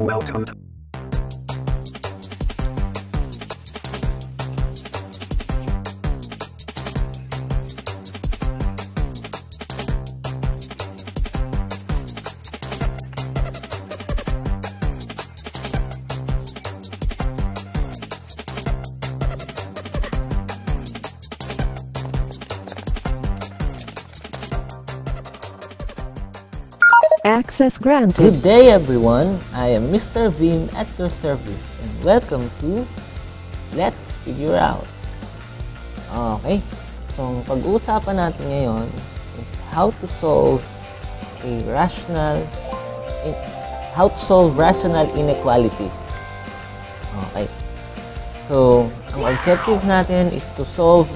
Welcome to Access granted. Good day everyone, I am Mr. Vin at your service and welcome to Let's Figure Out. Okay, so ang pag-uusapan natin ngayon is how to solve rational inequalities. Okay, so ang objective natin is to solve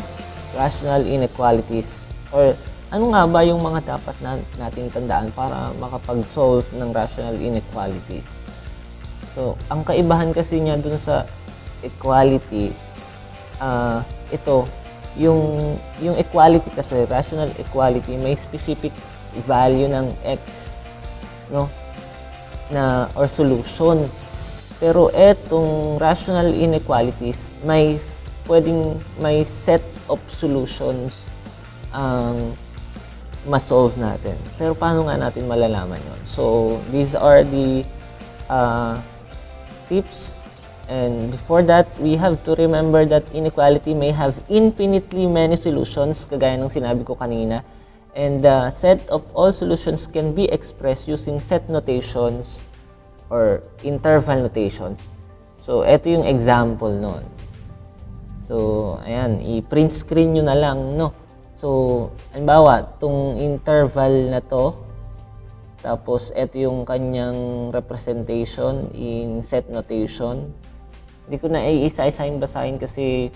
rational inequalities, or ano nga ba yung mga dapat nating tandaan para makapag-solve ng rational inequalities? So, ang kaibahan kasi niya dun sa equality, yung equality kasi, rational equality, may specific value ng x, no? Or solution. Pero etong rational inequalities, may set of solutions ang ma-solve natin. Pero paano nga natin malalaman yun? So, these are the tips. And before that, we have to remember that inequality may have infinitely many solutions, kagaya ng sinabi ko kanina. And the set of all solutions can be expressed using set notations or interval notations. So, ito yung example nun. So, ayan, i-print screen nyo na lang, no? So, halimbawa, itong interval na to, tapos ito yung kanyang representation in set notation. Hindi ko na iisa-isahin basahin kasi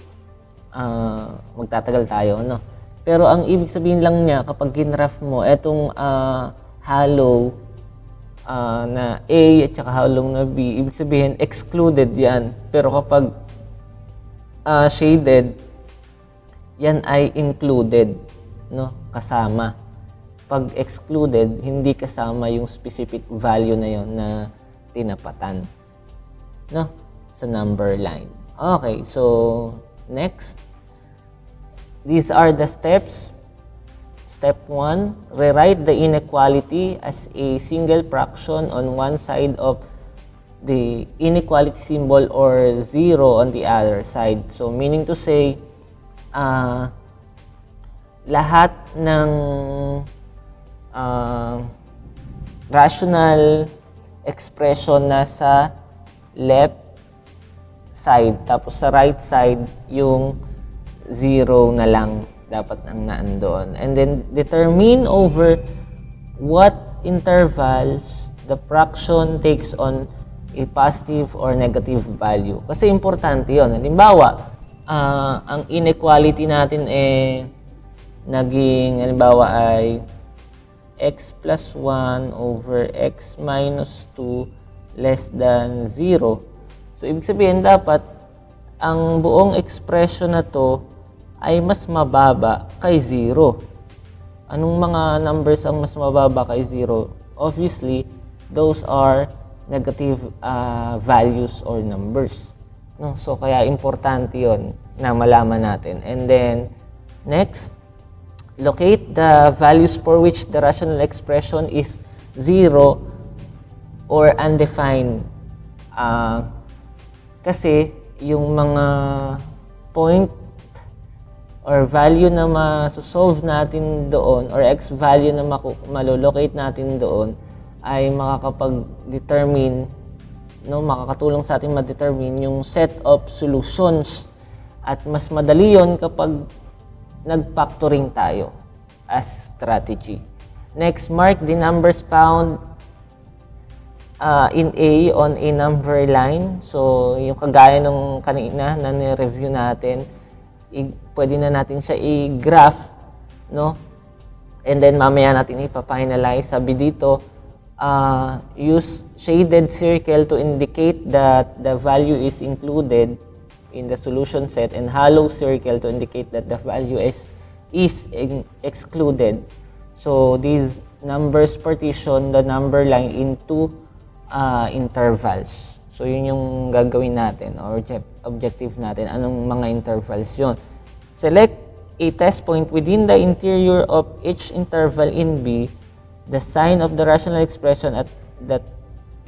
magtatagal tayo, no? Pero ang ibig sabihin lang niya, kapag ginraph mo, itong hollow na A at saka hollow na B, ibig sabihin excluded yan. Pero kapag shaded, yan ay included, no? Kasama. Pag excluded, hindi kasama yung specific value na yon na tinapatan, no? Sa number line. Okay, so next. These are the steps. Step 1, rewrite the inequality as a single fraction on one side of the inequality symbol or 0 on the other side. So meaning to say, lahat ng rational expression na sa left side, tapos sa right side yung 0 na lang dapat ang naandoon. And then determine over what intervals the fraction takes on a positive or negative value. Kasi importante yun. Halimbawa, ang inequality natin naging, halimbawa ay x plus 1 over x minus 2 less than 0. So, ibig sabihin dapat, ang buong expression na to ay mas mababa kay 0. Anong mga numbers ang mas mababa kay 0? Obviously, those are negative values or numbers. No? So, kaya importante yon na malaman natin. And then, next, locate the values for which the rational expression is 0 or undefined. Kasi, yung mga point or value na ma-solve natin doon or x value na malolocate natin doon ay makakapag-determine, no, makakatulong sa atin ma-determine yung set of solutions, at mas madali yon kapag nag-factoring tayo as strategy. Next, mark the numbers found in A on a number line. So, yung kagaya nung kanina na ni-review natin, pwede na natin siya i-graph, no? And then mamaya natin ipa-finalize. Sabi dito, use shaded circle to indicate that the value is included in the solution set, and hollow circle to indicate that the value is excluded. So these numbers partition the number line into intervals. So, yun yung gagawin natin or objective natin. Anong mga intervals yun? Select a test point within the interior of each interval in B. The sign of the rational expression at that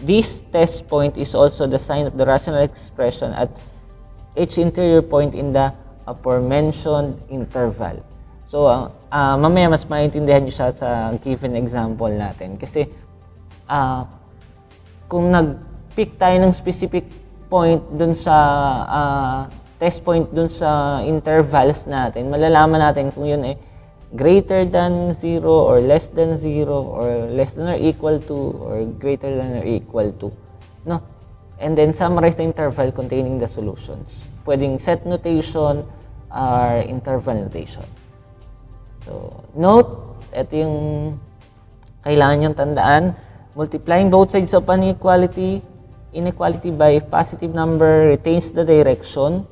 this test point is also the sign of the rational expression at each interior point in the aforementioned interval. So, mamaya mas maintindihan nyo siya sa given example natin. Kasi, kung nag-pick tayo ng specific point dun sa test point dun sa intervals natin, malalaman natin kung yun ay greater than 0 or less than 0 or less than or equal to or greater than or equal to. No? And then summarize the interval containing the solutions. Pwedeng set notation or interval notation. So, note, ito yung kailangan niyong tandaan. Multiplying both sides of an inequality by positive number retains the direction.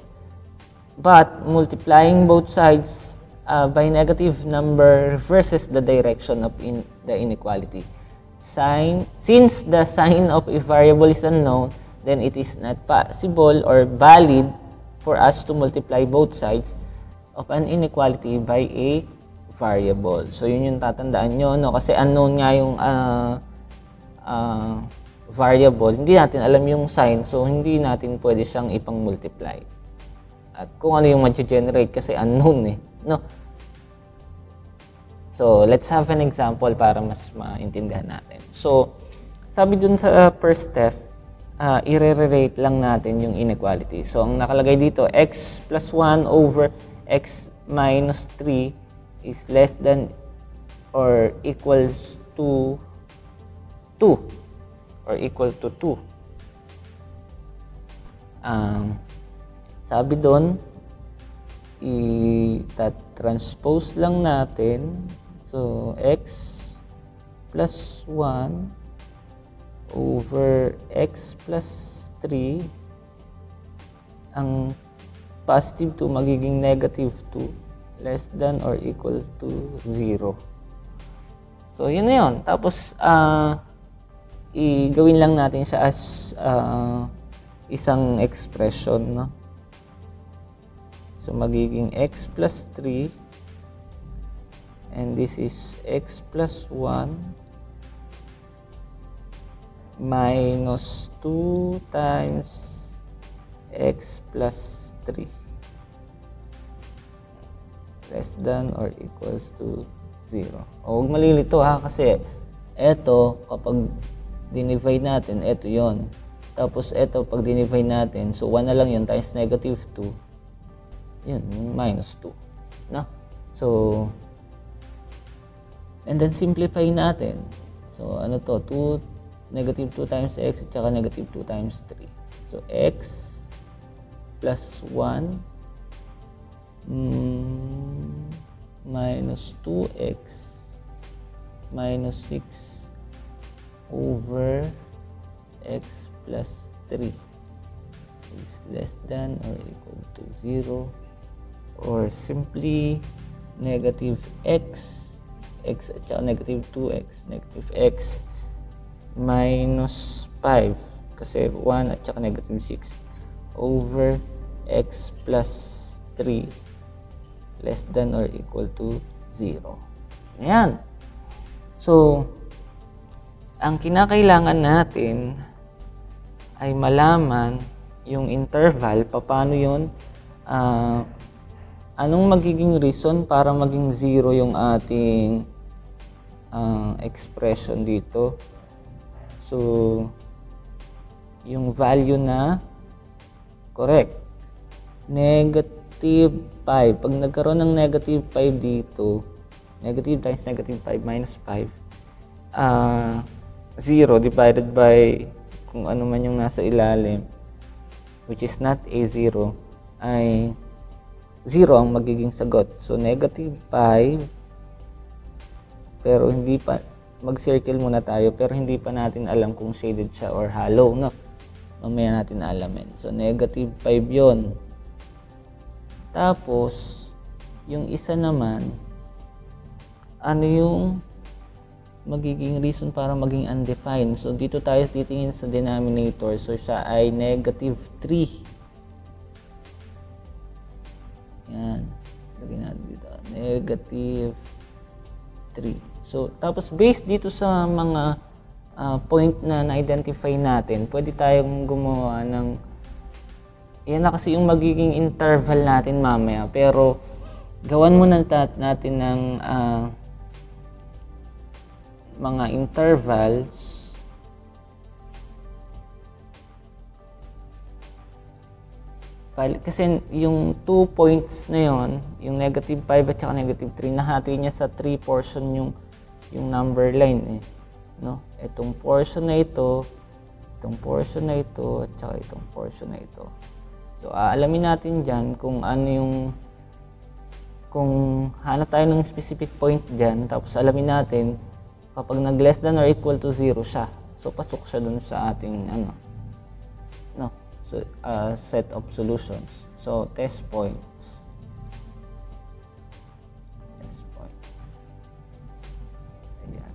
But multiplying both sides by negative number reverses the direction of the inequality. Since the sign of a variable is unknown, then it is not possible or valid for us to multiply both sides of an inequality by a variable. So, yun yung tatandaan nyo, no? Kasi unknown nga yung variable. Hindi natin alam yung sign, so hindi natin pwede siyang ipang-multiply. At kung ano yung mag-generate kasi unknown no? So, let's have an example para mas maintindihan natin. So, sabi dun sa first step, i-re-rate lang natin yung inequality. So, ang nakalagay dito, x plus 1 over x minus 3 is less than or equals to 2 or equal to 2. Sabi doon, i-transpose lang natin. So, x plus 1 over x plus 3. Ang positive 2 magiging negative 2 less than or equal to 0. So, yun na yun. Tapos, i-gawin lang natin siya as isang expression, no? So, magiging x plus 3 and this is x plus 1 minus 2 times x plus 3 less than or equals to 0. O, huwag malilito kasi eto, kapag dinivide natin, eto yon. Tapos eto, pag dinivide natin, so 1 na lang yun times negative 2. Yun, minus 2. No? So, and then simplify natin. So, ano to? Negative 2 times x at saka negative 2 times 3. So, x plus 1 minus 2x minus 6 over x plus 3 is less than or equal to 0. Or simply negative x at saka negative 2x, negative x minus 5 kasi 1 at saka negative 6 over x plus 3 less than or equal to 0. Ayan. So, ang kinakailangan natin ay malaman yung interval, paano yun, anong magiging reason para maging 0 yung ating expression dito. So, yung value na correct. Negative 5. Pag nagkaroon ng negative 5 dito, negative times negative 5 minus 5, 0 divided by kung ano man yung nasa ilalim, which is not a 0, ay 0 ang magiging sagot. So, negative 5, pero hindi pa, mag-circle muna tayo, pero hindi pa natin alam kung shaded siya or hollow, no? Mamaya natin alamin. So, negative 5 yon. Tapos, yung isa naman, ano yung magiging reason para maging undefined. So, dito tayo titingin sa denominator. So, siya ay negative 3. Yan. Lagyan natin dito. Negative 3. So, tapos based dito sa mga point na na-identify natin, pwede tayong gumawa ng, yan na kasi yung magiging interval natin mamaya. Pero, gawan muna natin ng mga intervals kasi yung 2 points na yon, yung negative 5 at saka negative 3, nahati niya sa 3 portion yung number line no? Itong portion na ito, itong portion na ito, at saka itong portion na ito. So, alamin natin dyan kung ano yung, kung hanap tayo ng specific point dyan, tapos alamin natin kapag nag less than or equal to 0 siya. So, pasok siya dun sa ating no? So, set of solutions. So, test points. Test point. Ayan.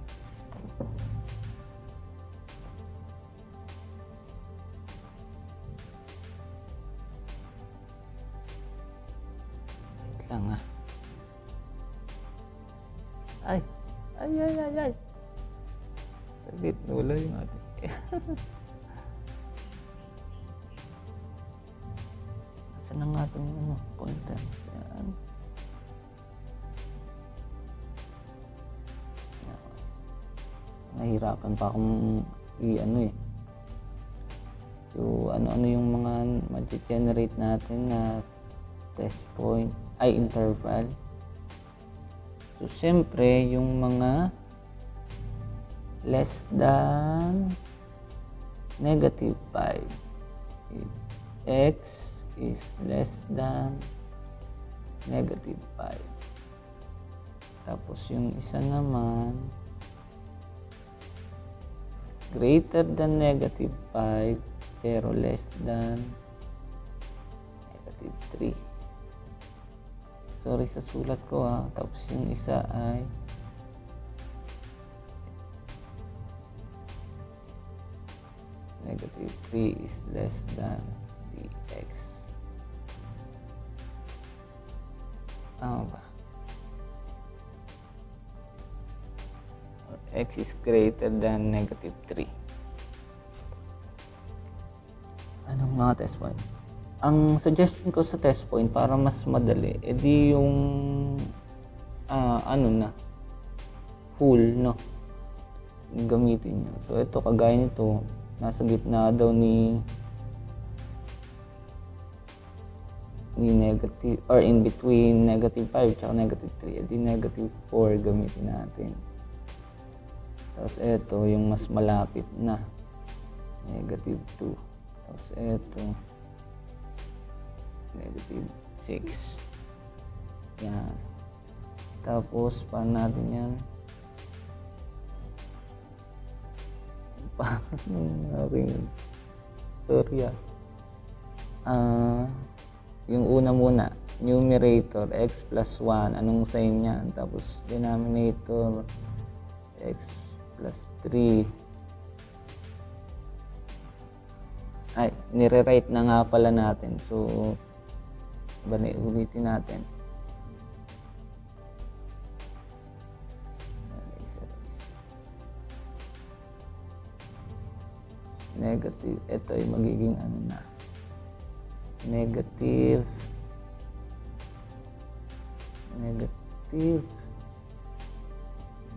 Wait lang Ay! Saglit, nawala yung ating. Saan ang ating pointer? Yan. Nahirapan pa akong So, ano yung mga mag-generate natin na test point, interval. So, siyempre, yung mga less than negative 5. If x is less than negative 5. Tapos, yung isa naman, greater than negative 5, pero less than negative 3. Sorry sa sulat ko Tapos yung isa ay negative 3 is less than dx. Tama ba? Or x is greater than negative 3. Anong mga test point? Ang suggestion ko sa test point para mas madali, edi yung whole, no? Gamitin nyo. So, ito, kagaya nito, nasa gitna daw ni negative, or in between negative 5 at negative 3, edi negative 4 gamitin natin. Tapos, ito, yung mas malapit na, negative 2. Tapos, ito, negative 6. Yan. Tapos, paano natin yan? Okay. Sorry yung una muna, numerator, x plus 1. Anong sign yan? Tapos, denominator, x plus 3. Ay, nire-write na nga pala natin. So, ulitin natin. Negative. Ito ay magiging negative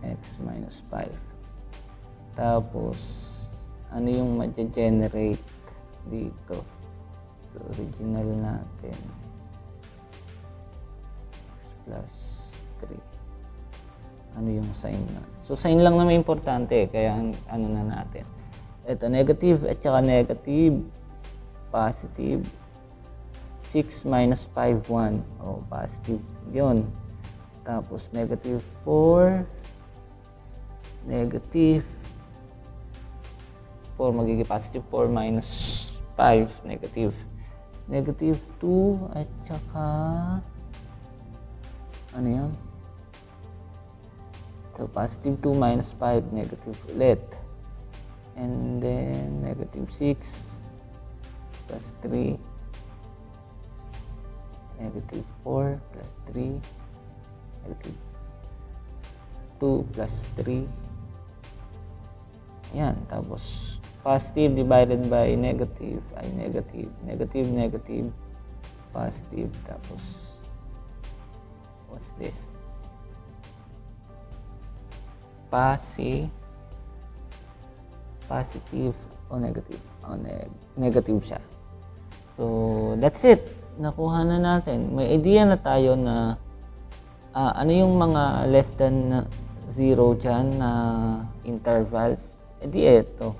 x minus 5. Tapos, ano yung ma-generate dito? So, original natin. Plus 3. Ano yung sign na? So, sign lang naman importante. Kaya, ano na natin. Ito, negative at saka negative. Positive. 6 minus 5, 1. O, positive. Yun. Tapos, negative 4. Negative 4. Magiging positive 4 minus 5. Negative. Negative 2 at saka ano yan? So, positive 2 minus 5, negative ulit. And then, negative 6 plus 3, negative 4 plus 3, negative 2 plus 3. Yan, tapos positive divided by negative ay negative, negative, negative, positive, tapos what's this? Positive o negative? Negative siya. So, that's it. Nakuha na natin. May idea na tayo na ano yung mga less than 0 dyan na intervals. Ito.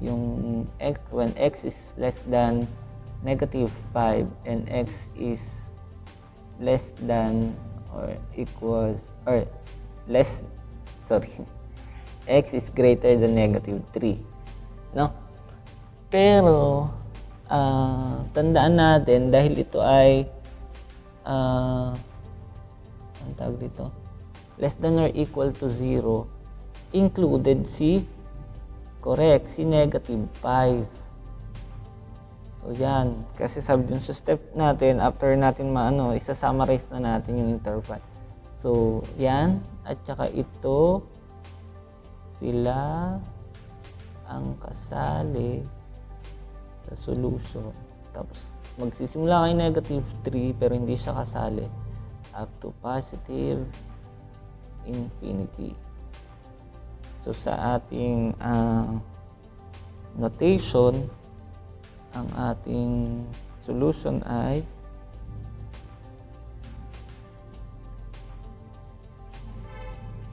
Yung x, when x is less than negative 5 and x is less than or equals, or less, x is greater than negative 3. No? Pero, tandaan natin, dahil ito ay, ang tawag dito, less than or equal to 0, included si negative 5. So, yan. Kasi sabi dun sa step natin, after natin isa-summarize na natin yung interval. So, yan. At saka ito, sila ang kasali sa solution. Tapos, magsisimula kayo negative 3 pero hindi siya kasali up to positive infinity. So, sa ating notation, ang ating solution ay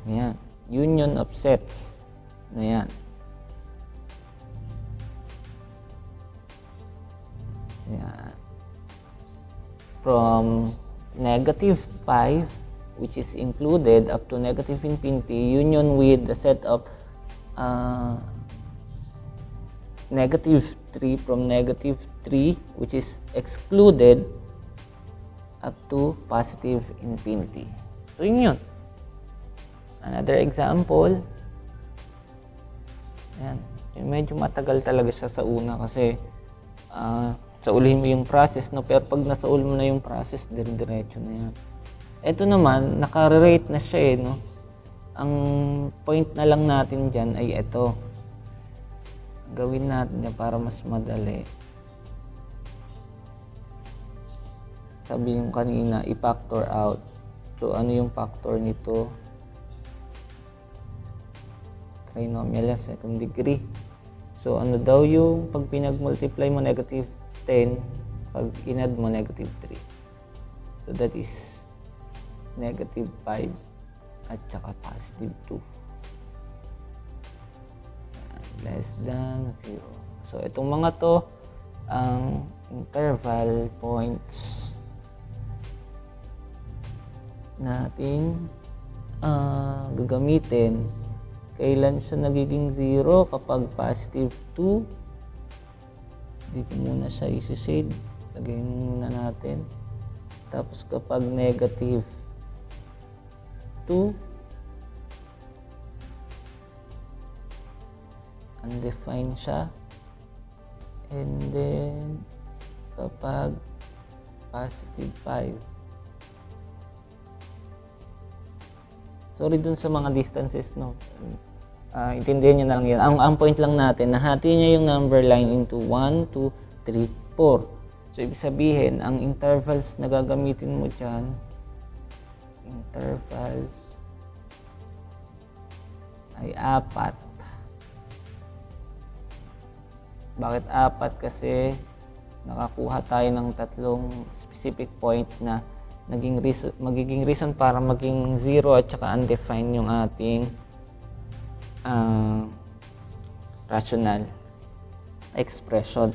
yan, union of sets na yan. Yan. From negative 5, which is included, up to negative infinity, union with the set of negative 3 from negative 3, which is excluded, up to positive infinity. So, yun. Another example. Ayan. Medyo matagal talaga siya sa una kasi saulihin mo yung process, no? Pero pag nasaul mo na yung process, dire-diretso na yan. Ito naman, naka-rate na siya, no? Ang point na lang natin dyan ay ito. Gawin natin yan para mas madali. Sabi yung kanina, i-factor out. So, ano yung factor nito? Trinomial second degree. So, ano daw yung pag pinag-multiply mo negative 10, pag inad mo negative 3. So, that is negative 5 at saka positive 2. Less than 0. So, itong mga to, ang interval points natin gagamitin. Kailan siya nagiging 0? Kapag positive 2. Hindi ko muna siya isi-shade. Lagyan muna natin. Tapos kapag negative 2, undefined siya. And then, kapag positive 5. Sorry dun sa mga distances, no? Intindihan nyo na lang yan. Ang point lang natin, nahati niya yung number line into 1, 2, 3, 4. So, ibig sabihin, ang intervals na gagamitin mo dyan, intervals ay 4. Bakit 4? Kasi nakakuha tayo ng tatlong specific point na magiging reason para maging 0 at saka undefined yung ating rational expression.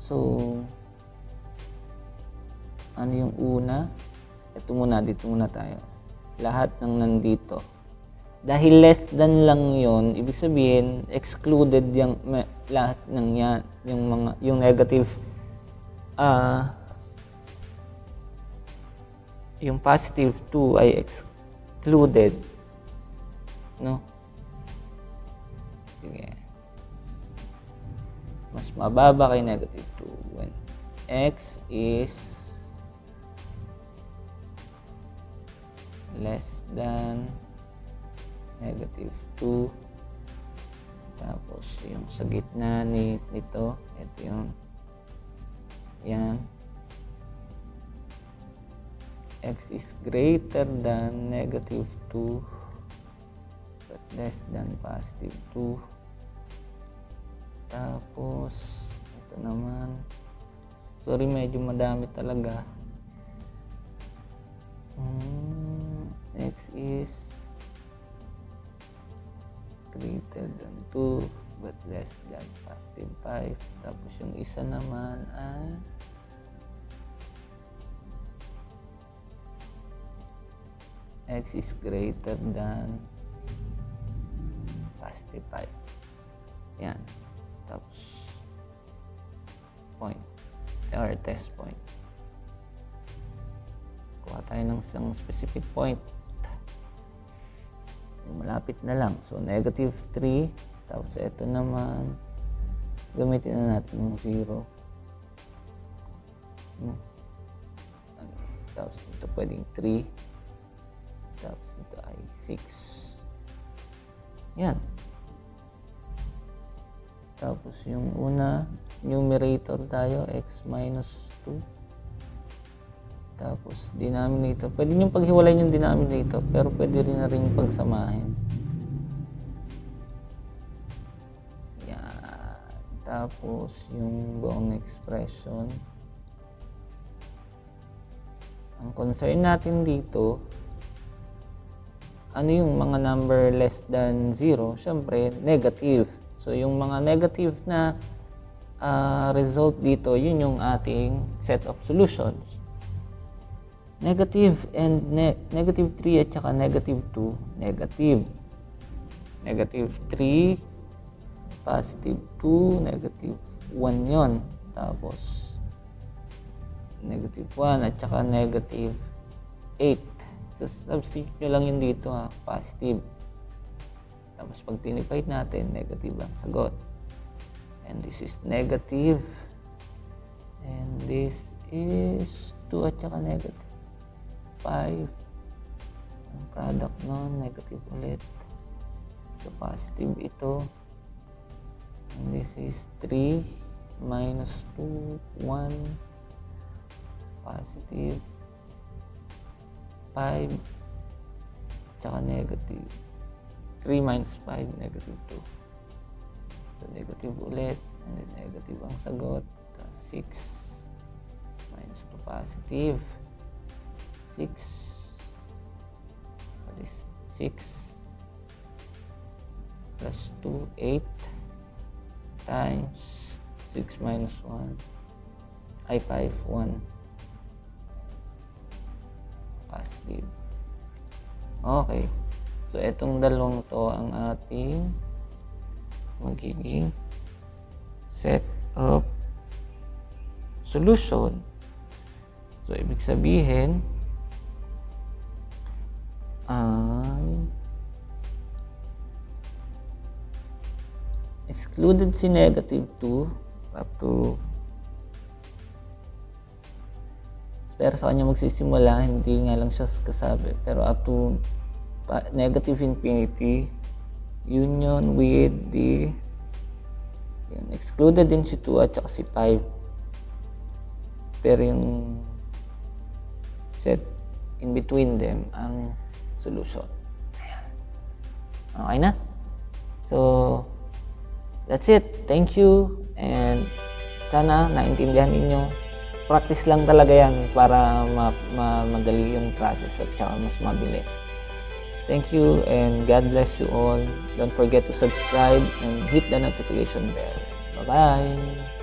So, ano yung una? Ito muna, dito muna tayo. Lahat ng nandito. Dahil less than lang yon, ibig sabihin, excluded yung lahat ng yan. Yung negative, yung positive 2 ay excluded. no? Sige. Mas mababa kay negative 2 when x is less than negative 2. Tapos yung sa gitna nito, ito yung yan, x is greater than negative 2 but less than positive 2. Tapos ito naman, sorry medyo madami talaga. X is greater than 2 but less than positive 5. Tapos yung isa naman ay x is greater than positive 5. Yan. Tapos point or test point. Kuha tayo ng isang specific point. Malapit na lang. So negative 3. Tapos ito naman, gamitin na natin yung 0. Tapos ito pwedeng 3. Tapos ito ay 6. Yan. Tapos yung una, numerator tayo, x minus 2. Tapos denominator. Pwede nyo paghiwalayin yung denominator, pero pwede rin na rin pagsamahin. Yan. Tapos yung buong expression. Ang concern natin dito, ano yung mga number less than 0? Siyempre, negative. So, yung mga negative na result dito, yun yung ating set of solutions. Negative and negative 3 at saka negative 2, negative. Negative 3, positive 2, negative 1 yon. Tapos, negative 1 at saka negative 8. So, substitute nyo lang yun dito ha, positive. Tapos pag tinipid natin, negative ang sagot. And this is negative. And this is 2 at saka negative 5. Ang product nun, negative ulit. So positive ito. And this is 3 minus 2, 1. Positive 5 at saka negative 3 minus 5, negative 2. So, negative ulit. And then, negative ang sagot. 6 minus 2, positive. 6. That is 6 plus 2, 8 times 6 minus 1 ay 5, 1. Positive. Okay. So, itong dalawang to ang ating magiging set of solution. So, ibig sabihin ay excluded si negative 2 up to, pero sa kanya magsisimula, hindi nga lang siya kasabi, pero up to negative infinity union with the yan, excluded din si 2 at saka si 5, pero yung set in between them ang solution. Okay na? So that's it. Thank you, and sana naintindihan ninyo. Practice lang talaga yan para madali yung process at saka mas mabilis. Thank you and God bless you all. Don't forget to subscribe and hit the notification bell. Bye-bye!